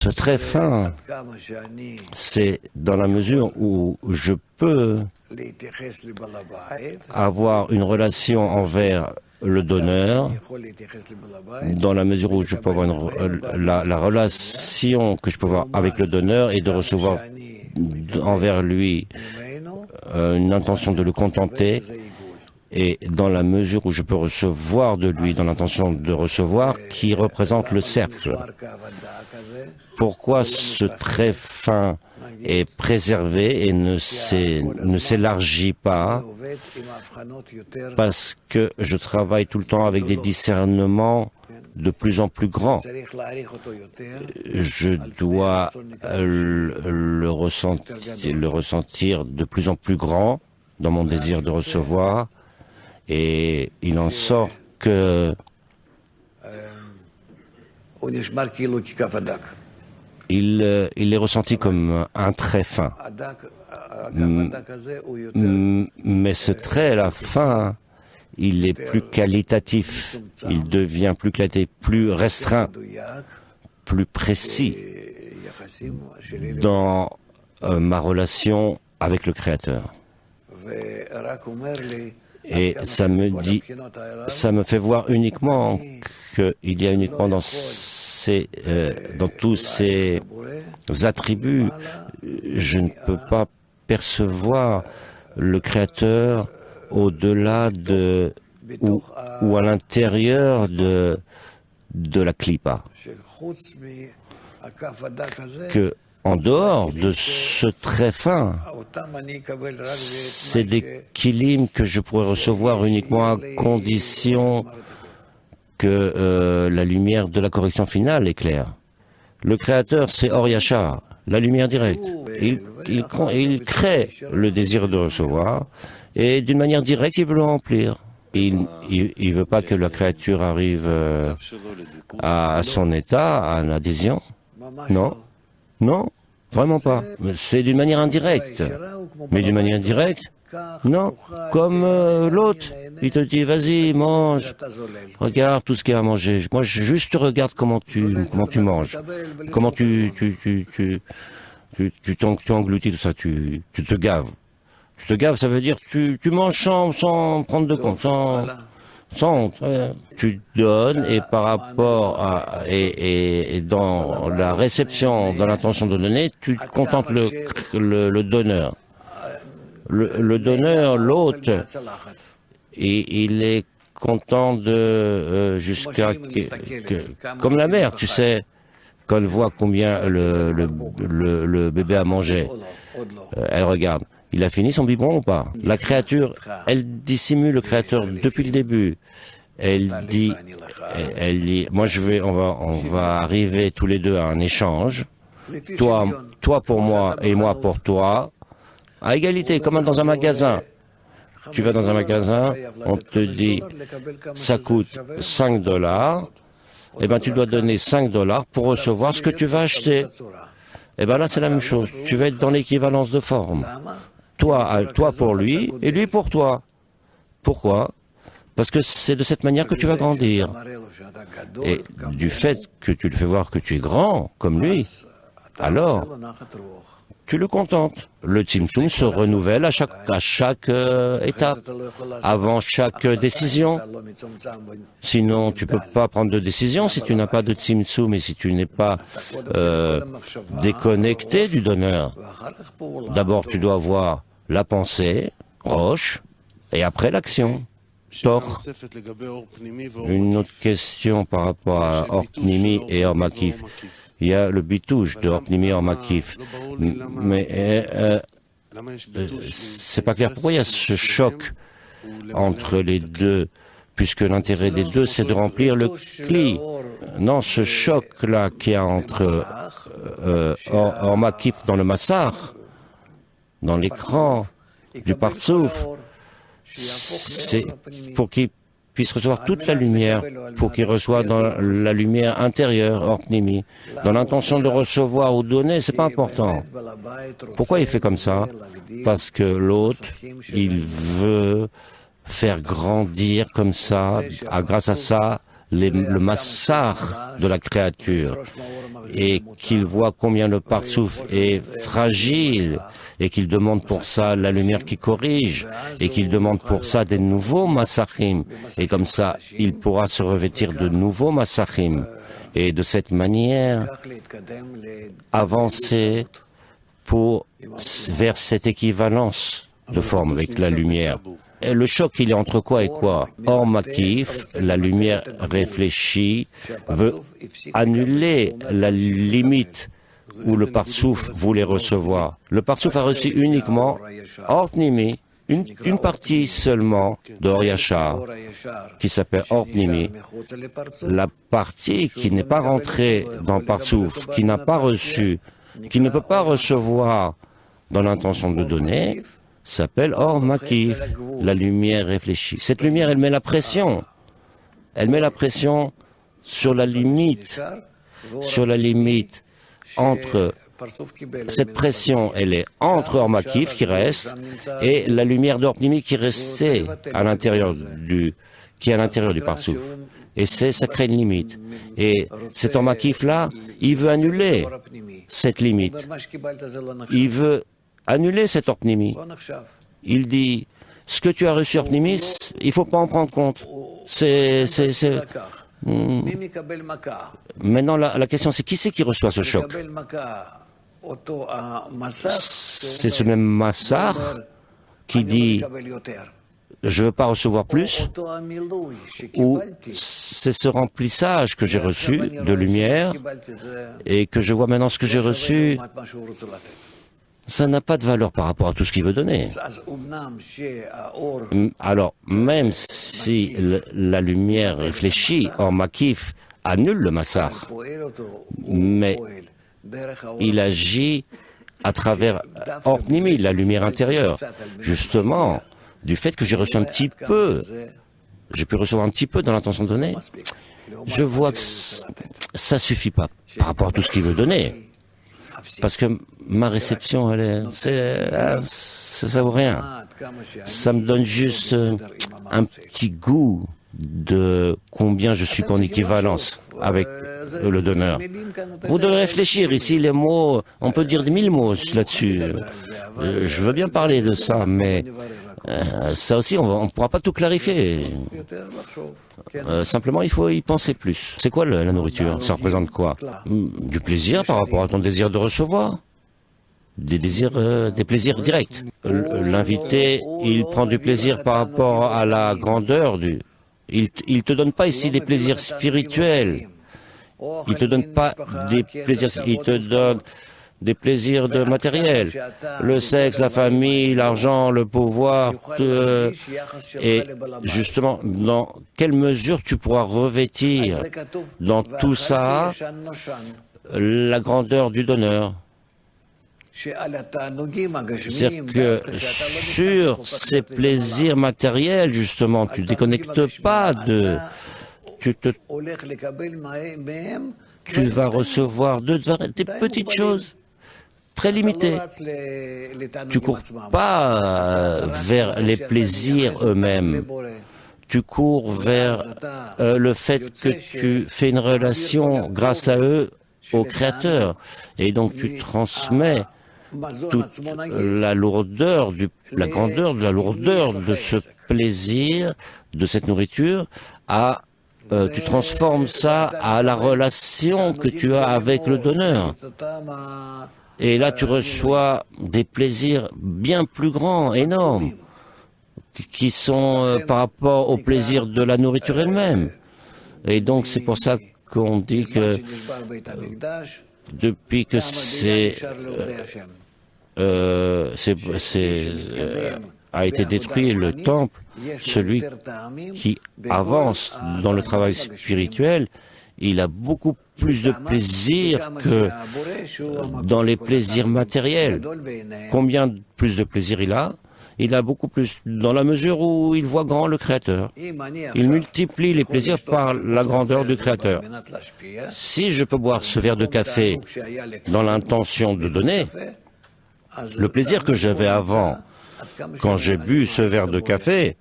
Ce très fin, c'est dans la mesure où je peux avoir une relation envers le donneur, dans la mesure où je peux avoir la relation que je peux avoir avec le donneur et de recevoir envers lui une intention de le contenter, et dans la mesure où je peux recevoir de lui dans l'intention de recevoir, qui représente le cercle. Pourquoi ce très fin est préservé et ne s'élargit pas? Parce que je travaille tout le temps avec des discernements de plus en plus grands. Je dois le ressentir de plus en plus grand dans mon désir de recevoir, et il en sort que il est ressenti comme un trait fin. Mais ce trait à la fin, il est plus qualitatif, il devient plus qualitatif, plus restreint, plus précis dans ma relation avec le Créateur. Et ça me fait voir uniquement qu'il y a uniquement dans tous ces attributs, je ne peux pas percevoir le Créateur au-delà ou à l'intérieur de la clipa. Que en dehors de ce trait fin, c'est des kilim que je pourrais recevoir uniquement à condition que la lumière de la correction finale est claire. Le Créateur, c'est Or Yachar, la lumière directe. Il crée le désir de recevoir, et d'une manière directe, il veut le remplir. Il ne veut pas que la créature arrive à son état, à l'adhésion. Non, non, vraiment pas. C'est d'une manière indirecte. Mais d'une manière directe, non. Comme l'autre, il te dit, vas-y, mange. Regarde tout ce qu'il y a à manger. Moi, je juste regarde comment tu manges. Comment tu engloutis tout ça. Tu te gaves. Tu te gaves, ça veut dire tu manges sans prendre de compte, sans honte. Tu donnes, et par rapport à et dans la réception, dans l'intention de donner, tu contentes le donneur. Le donneur, l'hôte, et il est content de jusqu'à comme la mère, tu sais, quand elle voit combien le bébé a mangé, elle regarde. Il a fini son biberon ou pas? La créature, elle dissimule le Créateur depuis le début. Elle dit, moi on va arriver tous les deux à un échange. Toi pour moi et moi pour toi, à égalité, comme dans un magasin. Tu vas dans un magasin, on te dit, ça coûte 5 $, et bien tu dois donner 5 $ pour recevoir ce que tu vas acheter. Et bien là c'est la même chose, tu vas être dans l'équivalence de forme. Toi pour lui, et lui pour toi. Pourquoi? Parce que c'est de cette manière que tu vas grandir. Et du fait que tu le fais voir que tu es grand, comme lui, alors tu le contentes. Le Tzimtzum se renouvelle à chaque étape, avant chaque décision. Sinon, tu ne peux pas prendre de décision si tu n'as pas de Tzimtzum et si tu n'es pas déconnecté du donneur. D'abord, tu dois avoir la pensée, Roche, et après l'action. Tor. Une autre question par rapport à Or Pnimi et Or Makif. Il y a le bitouche de Or Pnimi et Or Makif. Mais c'est pas clair. Pourquoi il y a ce choc entre les deux, puisque l'intérêt des deux, c'est de remplir le cli? Non, ce choc-là qu'il y a entre Or Makif dans le massar, dans l'écran du Partsouf, c'est pour qu'il puisse recevoir toute la lumière, pour qu'il reçoive dans la lumière intérieure, Or Pnimi. Dans l'intention de recevoir ou donner, c'est pas important. Pourquoi il fait comme ça? Parce que l'autre, il veut faire grandir comme ça, grâce à ça, le massacre de la créature, et qu'il voit combien le Partsouf est fragile, et qu'il demande pour ça la lumière qui corrige, et qu'il demande pour ça des nouveaux massachim, et comme ça, il pourra se revêtir de nouveaux massachim, et de cette manière, avancer vers cette équivalence de forme avec la lumière. Et le choc, il est entre quoi et quoi? Or Makif, la lumière réfléchie, veut annuler la limite où le Partsouf voulait recevoir. Le Partsouf a reçu uniquement Or Pnimi, une partie seulement d'Or Yachar, qui s'appelle Or Pnimi. La partie qui n'est pas rentrée dans Partsouf, qui n'a pas reçu, qui ne peut pas recevoir dans l'intention de donner, s'appelle Or Makif, la lumière réfléchie. Cette lumière, elle met la pression. Elle met la pression sur la limite entre cette pression, elle est entre Or Makif qui reste et la lumière d'Or Pnimi qui restait à l'intérieur du Partsouf. Et ça crée une limite. Et cet Or Makif là, il veut annuler cette limite. Il veut annuler cet Or Pnimi. Il dit, ce que tu as reçu Or Pnimi, il ne faut pas en prendre compte. Maintenant, la question, c'est qui c'est qui reçoit ce choc? C'est ce même Massar qui dit, je ne veux pas recevoir plus, ou c'est ce remplissage que j'ai reçu de lumière et que je vois maintenant ce que j'ai reçu, ça n'a pas de valeur par rapport à tout ce qu'il veut donner. Alors, même si la lumière réfléchie, Or Makif annule le Massar, mais il agit à travers Or Pnimi, la lumière intérieure. Justement, du fait que j'ai reçu un petit peu, j'ai pu recevoir un petit peu dans l'intention de donner, je vois que ça ne suffit pas par rapport à tout ce qu'il veut donner. Parce que ma réception, ça vaut rien. Ça me donne juste un petit goût de combien je suis en équivalence avec le donneur. Vous devez réfléchir ici, les mots, on peut dire 1000 mots là-dessus. Je veux bien parler de ça, mais ça aussi, on ne pourra pas tout clarifier. Simplement, il faut y penser plus. C'est quoi la nourriture? Ça représente quoi? Du plaisir par rapport à ton désir de recevoir. Des plaisirs directs. L'invité, il prend du plaisir par rapport à la grandeur du... Il ne te donne pas ici des plaisirs spirituels. Il ne te donne pas des plaisirs... Il te donne des plaisirs de matériel. Le sexe, la famille, l'argent, le pouvoir. Et justement, dans quelle mesure tu pourras revêtir dans tout ça la grandeur du donneur? C'est-à-dire que sur ces plaisirs matériels, justement, tu ne déconnectes pas de... Tu vas recevoir des petites choses très limitées. Tu ne cours pas vers les plaisirs eux-mêmes. Tu cours vers le fait que tu fais une relation grâce à eux au Créateur. Et donc tu transmets toute la lourdeur, la grandeur de la lourdeur de ce plaisir, de cette nourriture, tu transformes ça à la relation que tu as avec le donneur. Et là, tu reçois des plaisirs bien plus grands, énormes, qui sont par rapport au plaisir de la nourriture elle-même. Et donc, c'est pour ça qu'on dit que depuis que a été détruit le temple, celui qui avance dans le travail spirituel, il a beaucoup plus de plaisir que dans les plaisirs matériels. Combien plus de plaisir il a? Il a beaucoup plus, dans la mesure où il voit grand le Créateur. Il multiplie les plaisirs par la grandeur du Créateur. Si je peux boire ce verre de café dans l'intention de donner, le plaisir que j'avais avant, quand j'ai bu ce verre de café,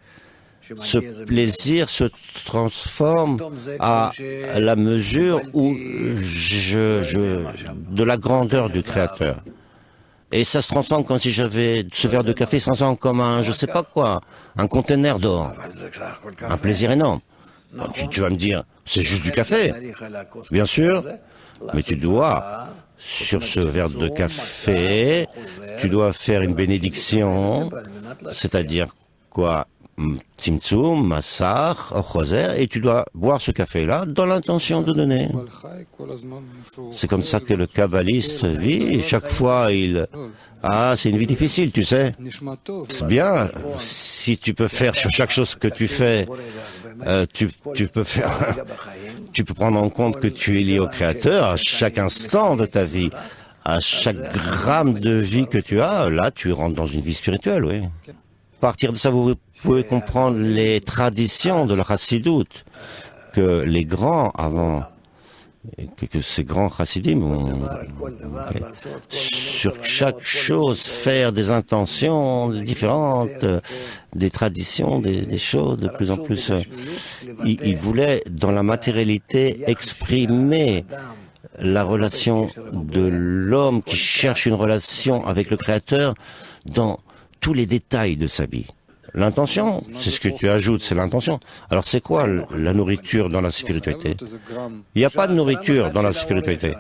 ce plaisir se transforme à la mesure où de la grandeur du Créateur. Et ça se transforme comme si j'avais ce verre de café, se transforme comme un, je sais pas quoi, un conteneur d'or. Un plaisir énorme. Tu vas me dire, c'est juste du café. Bien sûr, mais tu dois, sur ce verre de café, tu dois faire une bénédiction, c'est-à-dire quoi? Tzimtzum, Massach, Choser, et tu dois boire ce café-là dans l'intention de donner. C'est comme ça que le kabbaliste vit. Chaque fois, c'est une vie difficile, tu sais. C'est bien, si tu peux faire sur chaque chose que tu fais, tu peux prendre en compte que tu es lié au Créateur à chaque instant de ta vie, à chaque gramme de vie que tu as. Là, tu rentres dans une vie spirituelle, oui. À partir de ça, vous pouvez comprendre les traditions de la Chassidoute, que les grands avant, que ces grands chassidim sur chaque chose faire des intentions différentes, des traditions, des choses de plus en plus. Ils voulaient, dans la matérialité, exprimer la relation de l'homme qui cherche une relation avec le Créateur dans tous les détails de sa vie. L'intention, c'est ce que tu ajoutes, c'est l'intention. Alors c'est quoi la nourriture dans la spiritualité? Il n'y a pas de nourriture dans la spiritualité.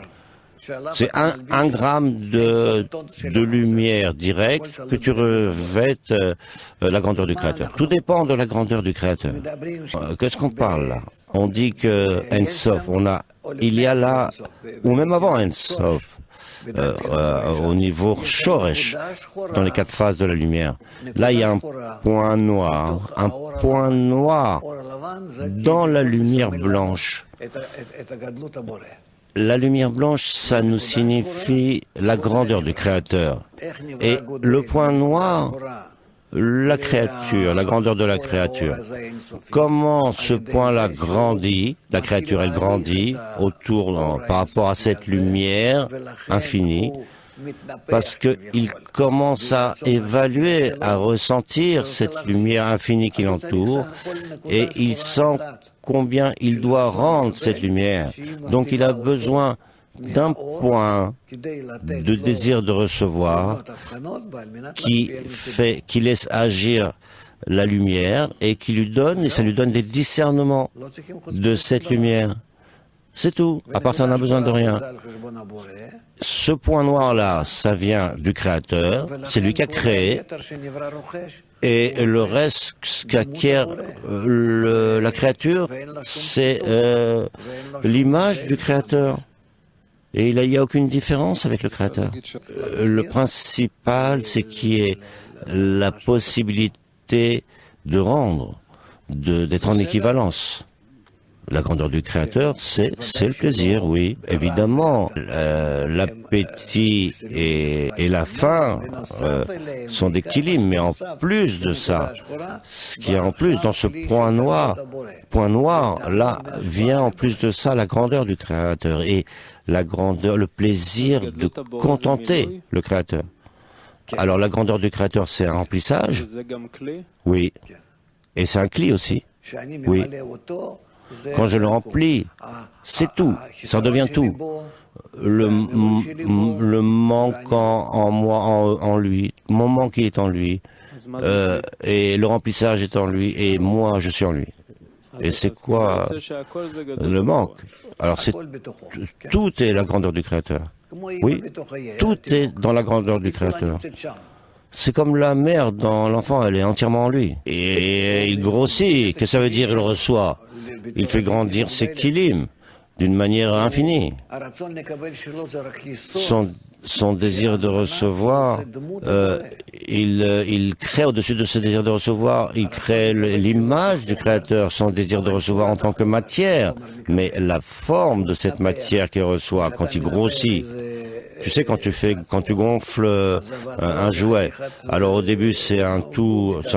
C'est un gramme de lumière directe que tu revêtes la grandeur du Créateur. Tout dépend de la grandeur du Créateur. Qu'est-ce qu'on parle là? On dit que En Sof, il y a là, ou même avant En Sof, au niveau Shoresh, dans les 4 phases de la lumière. Là, il y a un point noir dans la lumière blanche. La lumière blanche, ça nous signifie la grandeur du Créateur. Et le point noir, la créature, la grandeur de la créature. Comment ce point-là grandit, la créature elle grandit par rapport à cette lumière infinie, parce qu'il commence à évaluer, à ressentir cette lumière infinie qui l'entoure, et il sent combien il doit rendre cette lumière. Donc il a besoin d'un point de désir de recevoir qui laisse agir la lumière et qui lui donne, et ça lui donne des discernements de cette lumière. C'est tout. À part ça, on n'a besoin de rien. Ce point noir-là, ça vient du Créateur, c'est lui qui a créé, et le reste, ce qu'acquiert la créature, c'est l'image du Créateur. Et il n'y a aucune différence avec le Créateur. Le principal, c'est qu'il y ait la possibilité de rendre, d'être en équivalence. La grandeur du Créateur, c'est le plaisir, oui. Évidemment, l'appétit et la faim sont des kilim, mais en plus de ça, ce qui est en plus dans ce point noir, là, vient en plus de ça la grandeur du Créateur et la grandeur, le plaisir de contenter le Créateur. Alors la grandeur du Créateur, c'est un remplissage, oui, et c'est un cli aussi, oui. Quand je le remplis, c'est tout, ça devient tout. Le manquant en moi, en lui, mon manque qui est en lui, et le remplissage est en lui, et moi je suis en lui. Et c'est quoi le manque? Alors tout est la grandeur du Créateur. Oui, tout est dans la grandeur du Créateur. C'est comme la mère dans l'enfant, elle est entièrement en lui. Et il grossit, que ça veut dire il reçoit? Il fait grandir ses kilim d'une manière infinie. Son désir de recevoir, il crée au-dessus de ce désir de recevoir, il crée l'image du Créateur, son désir de recevoir en tant que matière, mais la forme de cette matière qu'il reçoit quand il grossit. Tu sais, quand tu gonfles un jouet, alors au début c'est un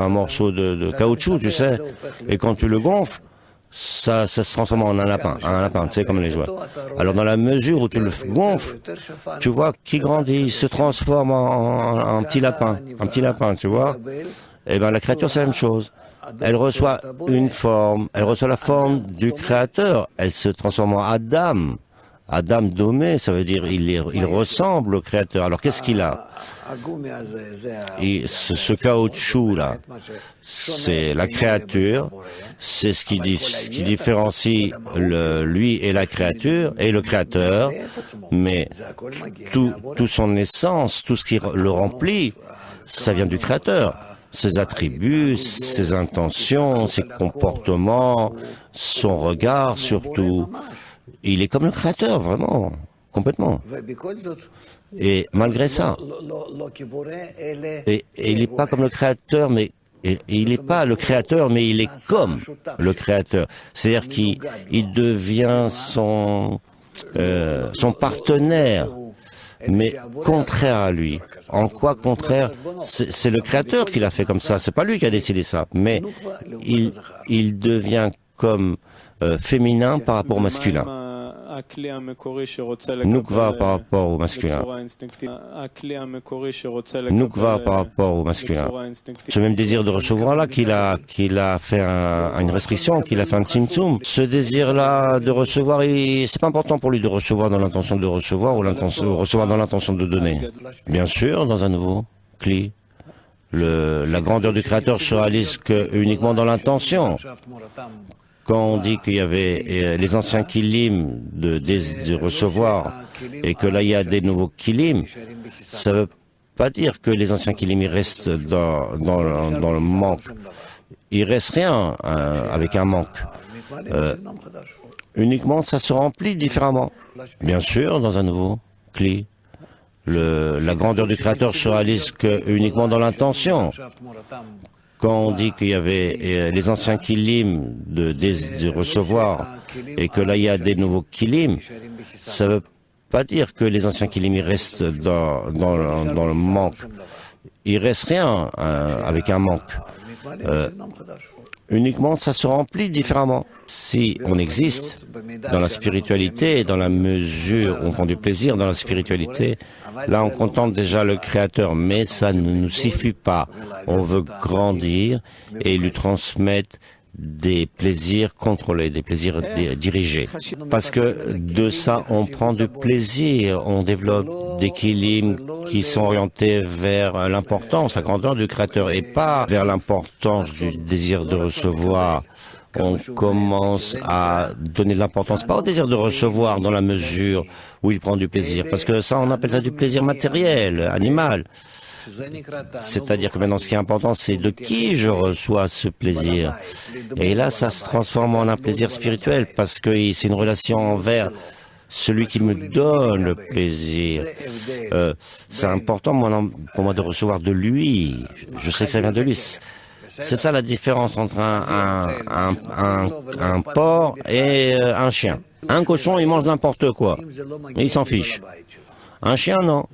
morceau de caoutchouc, tu sais, et quand tu le gonfles, ça se transforme en un lapin, tu sais, comme les jouets. Alors dans la mesure où tu le gonfles, tu vois qu'il grandit, il se transforme en petit lapin, tu vois. Eh bien la créature c'est la même chose. elle reçoit une forme, elle reçoit la forme du Créateur, elle se transforme en Adam. Adam Domé, ça veut dire il ressemble au Créateur. Alors qu'est-ce qu'il a? Et ce caoutchouc là, c'est la créature, c'est ce qui différencie lui et la créature et le Créateur, mais tout son essence, tout ce qui le remplit, ça vient du Créateur. Ses attributs, ses intentions, ses comportements, son regard surtout. Il est comme le Créateur, vraiment, complètement. Et malgré ça, et il n'est pas comme le Créateur, mais il n'est pas le Créateur, mais il est comme le Créateur. C'est-à-dire qu'il devient son partenaire, mais contraire à lui. En quoi contraire? C'est le Créateur qui l'a fait comme ça, c'est pas lui qui a décidé ça, mais il devient comme féminin par rapport au masculin. Nukva par rapport au masculin. Nukva par rapport au masculin. Ce même désir de recevoir-là qu'il a fait une restriction, qu'il a fait un tzimtzum. Ce désir-là de recevoir, c'est pas important pour lui de recevoir dans l'intention de recevoir ou recevoir dans l'intention de donner. Bien sûr, dans un nouveau cli. La grandeur du Créateur se réalise uniquement dans l'intention. Quand on dit qu'il y avait les anciens kilim de recevoir et que là il y a des nouveaux kilim, ça ne veut pas dire que les anciens kilim restent dans le manque. Il reste rien avec un manque. Uniquement ça se remplit différemment. Bien sûr, dans un nouveau cli. La grandeur du Créateur se réalise uniquement dans l'intention. Quand on dit qu'il y avait les anciens kilim de recevoir et que là il y a des nouveaux kilim, ça ne veut pas dire que les anciens kilim restent dans le manque. Il reste rien avec un manque. Uniquement ça se remplit différemment. Si on existe dans la spiritualité, dans la mesure où on prend du plaisir dans la spiritualité, là on contemple déjà le Créateur, mais ça ne nous suffit pas. On veut grandir et lui transmettre des plaisirs contrôlés, des plaisirs dirigés. Parce que de ça, on prend du plaisir, on développe des kilim qui sont orientés vers l'importance, la grandeur du Créateur, et pas vers l'importance du désir de recevoir. On commence à donner de l'importance, pas au désir de recevoir dans la mesure où il prend du plaisir, parce que ça, on appelle ça du plaisir matériel, animal. C'est-à-dire que maintenant, ce qui est important, c'est de qui je reçois ce plaisir. Et là, ça se transforme en un plaisir spirituel, parce que c'est une relation envers celui qui me donne le plaisir. C'est important pour moi de recevoir de lui. Je sais que ça vient de lui. C'est ça la différence entre un porc et un chien. Un cochon, il mange n'importe quoi. Il s'en fiche. Un chien, non.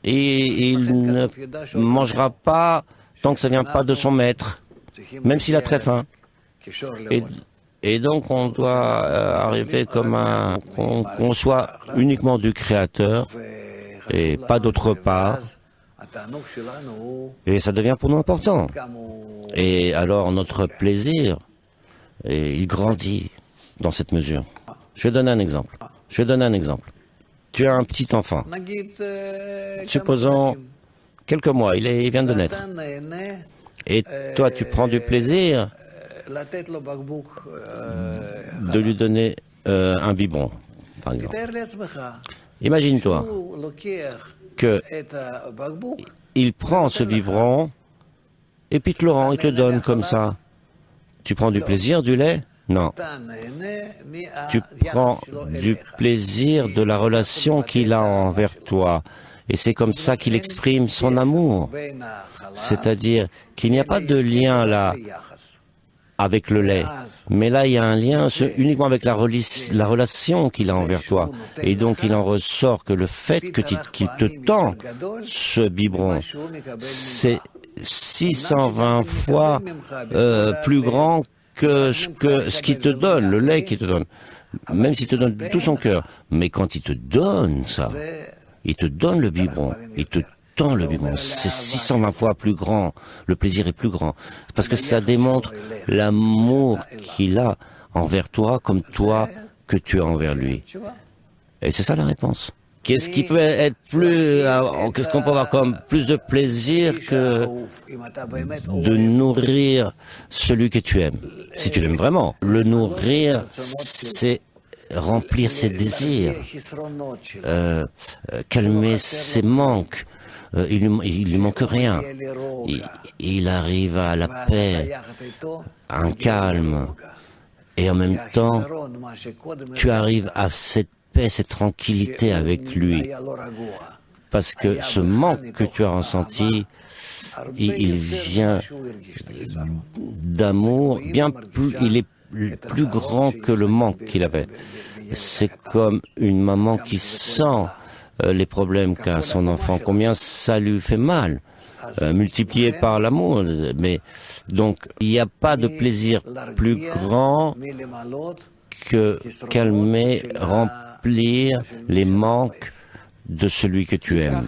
Et il ne mangera pas tant que ça ne vient pas de son maître, même s'il a très faim. Et donc, on doit arriver comme qu'on soit uniquement du Créateur et pas d'autre part. Et ça devient pour nous important. Et alors, notre plaisir, il grandit dans cette mesure. Je vais donner un exemple. Tu as un petit enfant. Supposons quelques mois, il vient de naître. Et toi, tu prends du plaisir de lui donner un biberon, par exemple. Imagine-toi qu'il prend ce biberon et puis te le rend, il te donne comme ça. Tu prends du plaisir, du lait? Non. Tu prends du plaisir de la relation qu'il a envers toi. Et c'est comme ça qu'il exprime son amour. C'est-à-dire qu'il n'y a pas de lien là avec le lait. Mais là, il y a un lien uniquement avec la relation qu'il a envers toi. Et donc, il en ressort que le fait qu'il te tend ce biberon, c'est 620 fois plus grand que ce qu'il te donne, le lait qu'il te donne, même s'il te donne de tout son cœur. Mais quand il te donne ça, il te donne le biberon, il te temps le lui montre. C'est 620 fois plus grand. Le plaisir est plus grand. Parce que ça démontre l'amour qu'il a envers toi comme toi que tu as envers lui. Et c'est ça la réponse. Qu'est-ce qui peut être plus, qu'est-ce qu'on peut avoir comme plus de plaisir que de nourrir celui que tu aimes, si tu l'aimes vraiment. Le nourrir, c'est remplir ses désirs, calmer ses manques. Il lui manque rien. Il arrive à la paix, à un calme. Et en même temps, tu arrives à cette paix, cette tranquillité avec lui. Parce que ce manque que tu as ressenti, il vient d'amour, bien plus, il est plus grand que le manque qu'il avait. C'est comme une maman qui sent les problèmes qu'a son enfant, combien ça lui fait mal, multiplié par l'amour. Mais donc, il n'y a pas de plaisir plus grand que calmer, remplir les manques de celui que tu aimes.